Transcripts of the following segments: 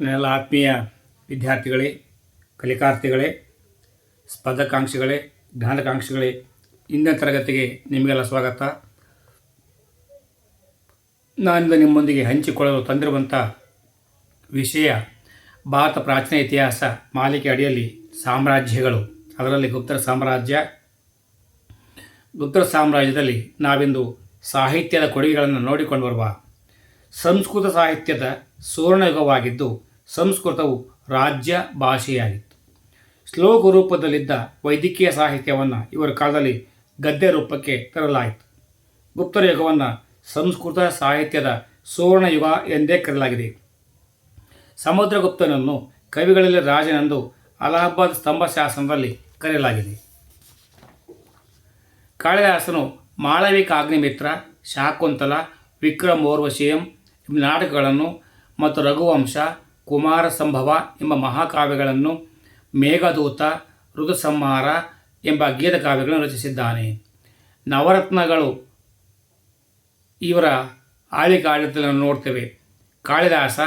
ನನ್ನೆಲ್ಲ ಆತ್ಮೀಯ ವಿದ್ಯಾರ್ಥಿಗಳೇ, ಕಲಿಕಾರ್ಥಿಗಳೇ, ಸ್ಪರ್ಧಾಕಾಂಕ್ಷಿಗಳೇ, ಜ್ಞಾನಕಾಂಕ್ಷಿಗಳೇ, ಇಂದಿನ ತರಗತಿಗೆ ನಿಮಗೆಲ್ಲ ಸ್ವಾಗತ. ನಾನಿಂದು ನಿಮ್ಮೊಂದಿಗೆ ಹಂಚಿಕೊಳ್ಳಲು ತಂದಿರುವಂಥ ವಿಷಯ ಭಾರತ ಪ್ರಾಚೀನ ಇತಿಹಾಸ ಮಾಲಿಕೆ ಅಡಿಯಲ್ಲಿ ಸಾಮ್ರಾಜ್ಯಗಳು, ಅದರಲ್ಲಿ ಗುಪ್ತರ ಸಾಮ್ರಾಜ್ಯದಲ್ಲಿ ನಾವಿಂದು ಸಾಹಿತ್ಯದ ಕೊಡುಗೆಗಳನ್ನು ನೋಡಿಕೊಂಡು ಬರುವ ಸಂಸ್ಕೃತ ಸಾಹಿತ್ಯದ ಸುವರ್ಣಯುಗವಾಗಿದ್ದು, ಸಂಸ್ಕೃತವು ರಾಜ್ಯ ಭಾಷೆಯಾಗಿತ್ತು. ಶ್ಲೋಕ ರೂಪದಲ್ಲಿದ್ದ ವೈದಿಕೀಯ ಸಾಹಿತ್ಯವನ್ನು ಇವರ ಕಾಲದಲ್ಲಿ ಗದ್ಯ ರೂಪಕ್ಕೆ ತರಲಾಯಿತು. ಗುಪ್ತರ ಯುಗವನ್ನು ಸಂಸ್ಕೃತ ಸಾಹಿತ್ಯದ ಸುವರ್ಣಯುಗ ಎಂದೇ ಕರೆಯಲಾಗಿದೆ. ಸಮುದ್ರಗುಪ್ತನನ್ನು ಕವಿಗಳಲ್ಲಿ ರಾಜನೆಂದು ಅಲಹಾಬಾದ್ ಸ್ತಂಭ ಶಾಸನದಲ್ಲಿ ಕರೆಯಲಾಗಿದೆ. ಕಾಳಿದಾಸನು ಮಾಳವಿಕಾಗ್ನಿಮಿತ್ರ, ಶಾಕುಂತಲ, ವಿಕ್ರಮೋರ್ವಶೀಯಂ ಎಂಬ ನಾಟಕಗಳನ್ನು ಮತ್ತು ರಘುವಂಶ, ಕುಮಾರ ಸಂಭವ ಎಂಬ ಮಹಾಕಾವ್ಯಗಳನ್ನು, ಮೇಘದೂತ, ಋತುಸಂಹಾರ ಎಂಬ ಗೀತಕಾವ್ಯಗಳನ್ನು ರಚಿಸಿದ್ದಾನೆ. ನವರತ್ನಗಳು ಇವರ ಆಳಿಕಾಳಿತವನ್ನು ನೋಡ್ತೇವೆ. ಕಾಳಿದಾಸ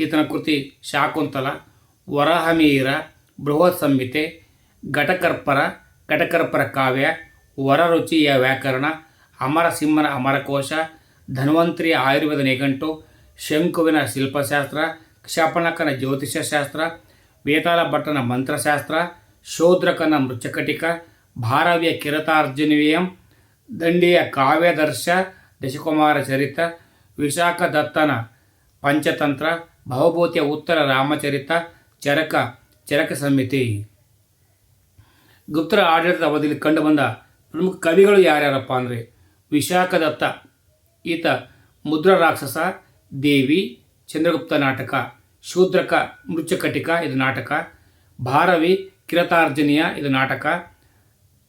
ಈತನ ಕೃತಿ ಶಾಕುಂತಲ, ವರಾಹಮಿಹಿರ, ಬೃಹತ್ ಸಂಹಿತೆ, ಘಟಕರ್ಪರ ಕಾವ್ಯ, ವರರುಚಿಯ ವ್ಯಾಕರಣ, ಅಮರಸಿಂಹನ ಅಮರಕೋಶ, ಧನ್ವಂತರಿಯ ಆಯುರ್ವೇದ ನಿಘಂಟು, ಶಂಕುವಿನ ಶಿಲ್ಪಶಾಸ್ತ್ರ, ಕ್ಷಪಣಕನ ಜ್ಯೋತಿಷ್ಯಶಾಸ್ತ್ರ, ವೇತಾಳ ಭಟ್ಟನ ಮಂತ್ರಶಾಸ್ತ್ರ, ಶೂದ್ರಕನ ಮೃಚ್ಛಕಟಿಕ, ಭಾರವಿಯ ಕಿರಾತಾರ್ಜುನೀಯಂ, ದಂಡಿಯ ಕಾವ್ಯದರ್ಶ, ದಶಕುಮಾರ ಚರಿತ, ವಿಶಾಖದತ್ತನ ಪಂಚತಂತ್ರ, ಭವಭೂತಿಯ ಉತ್ತರ ರಾಮಚರಿತ, ಚರಕ ಸಂಹಿತೆ. ಗುಪ್ತರ ಆಡಳಿತದ ಅವಧಿಯಲ್ಲಿ ಕಂಡುಬಂದ ಪ್ರಮುಖ ಕವಿಗಳು ಯಾರ್ಯಾರಪ್ಪ ಅಂದರೆ ವಿಶಾಖದತ್ತ, ಈತ ಮುದ್ರ ರಾಕ್ಷಸ, ದೇವಿ, ಚಂದ್ರಗುಪ್ತ ನಾಟಕ, ಶೂದ್ರಕ ಮೃಚ್ಛಕಟಿಕ ಇದು ನಾಟಕ, ಭಾರವಿ ಕಿರಾತಾರ್ಜುನೀಯ ಇದು ನಾಟಕ,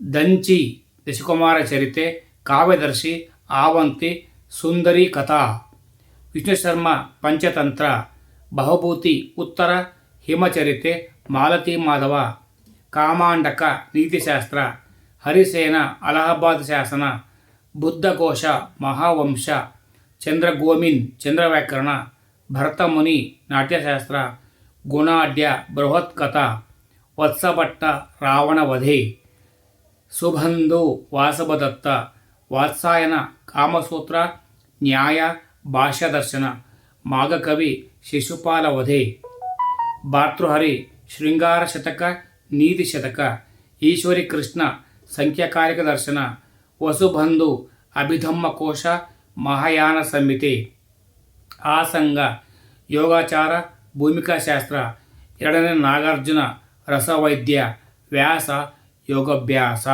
ದಂಚಿ ದಶಕುಮಾರ ಚರಿತೆ, ಕಾವ್ಯದರ್ಶಿ, ಆವಂತಿ, ಸುಂದರಿ ಕಥಾ, ವಿಷ್ಣುಶರ್ಮ ಪಂಚತಂತ್ರ, ಭವಭೂತಿ ಉತ್ತರ, ಹಿಮಚರಿತೆ, ಮಾಲತಿ ಮಾಧವ, ಕಾಮಾಂಡಕ ನೀತಿಶಾಸ್ತ್ರ, ಹರಿಸೇನ ಅಲಹಾಬಾದ್ ಶಾಸನ, ಬುದ್ಧಕೋಶ ಮಹಾವಂಶ, ಚಂದ್ರಗೋಮಿನ್ ಚಂದ್ರವ್ಯಾಕರಣ, ಭರತಮುನಿ ನಾಟ್ಯಶಾಸ್ತ್ರ, ಗುಣಾಢ್ಯ ಬೃಹತ್ ಕಥಾ, ವತ್ಸಭಟ್ಟ ರಾವಣವಧೆ, ಸುಬಂಧು ವಾಸವದತ್ತ, ವಾತ್ಸಾಯನ ಕಾಮಸೂತ್ರ, ನ್ಯಾಯ ಭಾಷ್ಯದರ್ಶನ, ಮಾಘಕವಿ ಶಿಶುಪಾಲ ವಧೆ, ಭಾತೃಹರಿ ಶೃಂಗಾರ ಶತಕ ನೀತಿ ಶತಕ, ಈಶ್ವರಿ ಕೃಷ್ಣ ಸಂಖ್ಯಾಕಾರಿಕ ದರ್ಶನ, ವಸುಬಂಧು ಅಭಿಧಮ್ಮ ಕೋಶ, ಮಹಾಯಾನ ಸಂಹಿತೆ, ಆಸಂಗ ಯೋಗಾಚಾರ ಭೂಮಿಕಾಶಾಸ್ತ್ರ, ಎರಡನೇ ನಾಗಾರ್ಜುನ ರಸವೈದ್ಯ, ವ್ಯಾಸ ಯೋಗಾಭ್ಯಾಸ.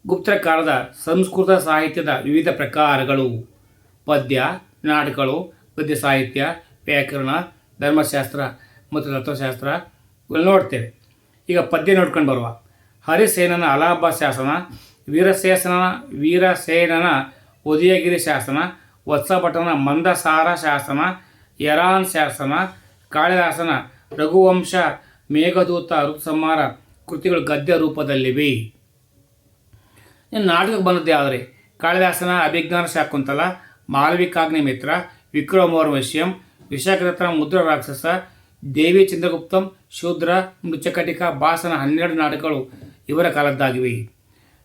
ಗುಪ್ತರ ಕಾಲದ ಸಂಸ್ಕೃತ ಸಾಹಿತ್ಯದ ವಿವಿಧ ಪ್ರಕಾರಗಳು: ಪದ್ಯ, ನಾಟಕಗಳು, ಗದ್ಯ ಸಾಹಿತ್ಯ, ವ್ಯಾಕರಣ, ಧರ್ಮಶಾಸ್ತ್ರ ಮತ್ತು ತತ್ವಶಾಸ್ತ್ರ ಇವೆಲ್ಲ ನೋಡ್ತೇವೆ. ಈಗ ಪದ್ಯ ನೋಡ್ಕೊಂಡು ಬರುವ. ಹರಿಸೇನನ ಅಲಹಾಬಾದ್ ಶಾಸನ, ವೀರಸೇನನ ಉದಯಗಿರಿ ಶಾಸನ, ವತ್ಸಭಟನ ಮಂದಸಾರ ಶಾಸನ, ಯರಾನ್ ಶಾಸನ, ಕಾಳಿದಾಸನ ರಘುವಂಶ, ಮೇಘದೂತ, ಋತುಸಂಹಾರ ಕೃತಿಗಳು ಗದ್ಯ ರೂಪದಲ್ಲಿವೆ. ಇನ್ನು ನಾಟಕಕ್ಕೆ ಬಂದದ್ದೇ ಆದರೆ ಕಾಳಿದಾಸನ ಅಭಿಜ್ಞಾನ ಶಾಕುಂತಲ, ಮಾಳವಿಕಾಗ್ನಿಮಿತ್ರ, ವಿಕ್ರಮೋರ್ವಶೀಯಂ, ವಿಶಾಖದತ್ತನ ಮುದ್ರ ರಾಕ್ಷಸ, ದೇವಿ ಚಂದ್ರಗುಪ್ತಂ, ಶೂದ್ರ ಮೃಚ್ಛಕಟಿಕ, ಭಾಸನ 12 ನಾಟಕಗಳು ಇವರ ಕಾಲದ್ದಾಗಿವೆ.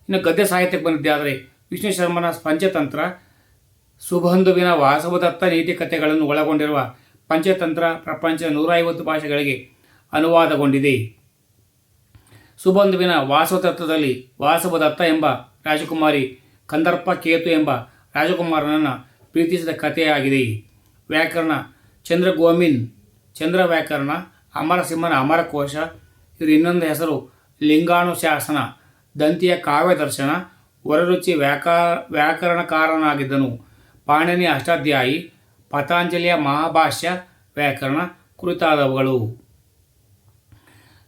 ಇನ್ನು ಗದ್ಯ ಸಾಹಿತ್ಯಕ್ಕೆ ಬಂದಿದ್ದೆ ಆದರೆ ವಿಷ್ಣುಶರ್ಮನ ಪಂಚತಂತ್ರ, ಸುಬಂಧುವಿನ ವಾಸವದತ್ತ ನೀತಿ ಕಥೆಗಳನ್ನು ಒಳಗೊಂಡಿರುವ ಪಂಚತಂತ್ರ ಪ್ರಪಂಚದ 150 ಭಾಷೆಗಳಿಗೆ ಅನುವಾದಗೊಂಡಿದೆ. ಸುಬಂಧುವಿನ ವಾಸವದತ್ತದಲ್ಲಿ ವಾಸವದತ್ತ ಎಂಬ ರಾಜಕುಮಾರಿ ಕಂದರ್ಪ ಕೇತು ಎಂಬ ರಾಜಕುಮಾರನನ್ನು ಪ್ರೀತಿಸಿದ ಕಥೆಯಾಗಿದೆ. ವ್ಯಾಕರಣ ಚಂದ್ರಗೋಮಿನ್ ಚಂದ್ರವ್ಯಾಕರಣ, ಅಮರಸಿಂಹನ ಅಮರಕೋಶ, ಇದ್ರ ಇನ್ನೊಂದು ಹೆಸರು ಲಿಂಗಾನುಶಾಸನ, ದಂತಿಯ ಕಾವ್ಯದರ್ಶನ, ವರರುಚಿ ವ್ಯಾಕರಣಕಾರನಾಗಿದ್ದನು, ಪಾಣಿನಿಯ ಅಷ್ಟಾಧ್ಯಾಯಿ, ಪತಾಂಜಲಿಯ ಮಹಾಭಾಷ್ಯ ವ್ಯಾಕರಣ ಕುರಿತಾದವುಗಳು.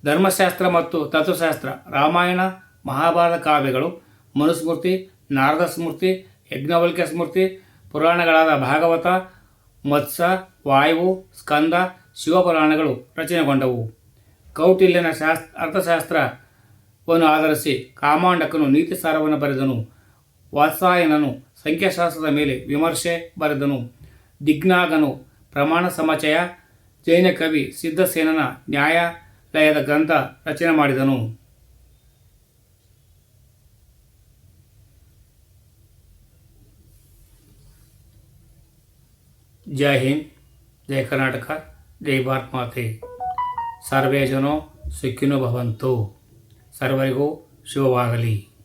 ಧರ್ಮಶಾಸ್ತ್ರ ಮತ್ತು ತತ್ವಶಾಸ್ತ್ರ: ರಾಮಾಯಣ ಮಹಾಭಾರತ ಕಾವ್ಯಗಳು, ಮನುಸ್ಮೃತಿ, ನಾರದ ಸ್ಮೃತಿ, ಯಜ್ಞವಲ್ಕ್ಯ ಸ್ಮೃತಿ, ಪುರಾಣಗಳಾದ ಭಾಗವತ, ಮತ್ಸ್ಯ, ವಾಯು, ಸ್ಕಂದ, ಶಿವಪುರಾಣಗಳು ರಚನೆಗೊಂಡವು. ಕೌಟಿಲ್ಯನ ಅರ್ಥಶಾಸ್ತ್ರವನ್ನು ಆಧರಿಸಿ ಕಾಮಾಂಡಕನು ನೀತಿಸಾರವನ್ನು ಬರೆದನು. ವಾತ್ಸಾಯನನು ಸಂಖ್ಯಾಶಾಸ್ತ್ರದ ಮೇಲೆ ವಿಮರ್ಶೆ ಬರೆದನು. ದಿಗ್ನಾಗನು ಪ್ರಮಾಣ ಸಮಚಯ, ಜೈನ ಕವಿ ಸಿದ್ಧಸೇನನ ನ್ಯಾಯಾಲಯದ ಗ್ರಂಥ ರಚನೆ ಮಾಡಿದನು. ಜೈ ಹಿಂದ್, ಜೈ ಕರ್ನಾಟಕ, ಜೈ ಭಾರತ್ ಮಾತೆ. ಸರ್ವೇ ಜನೋ ಸುಖಿನೋ ಭವಂತು. ಸರ್ವರಿಗೂ ಶುಭವಾಗಲಿ.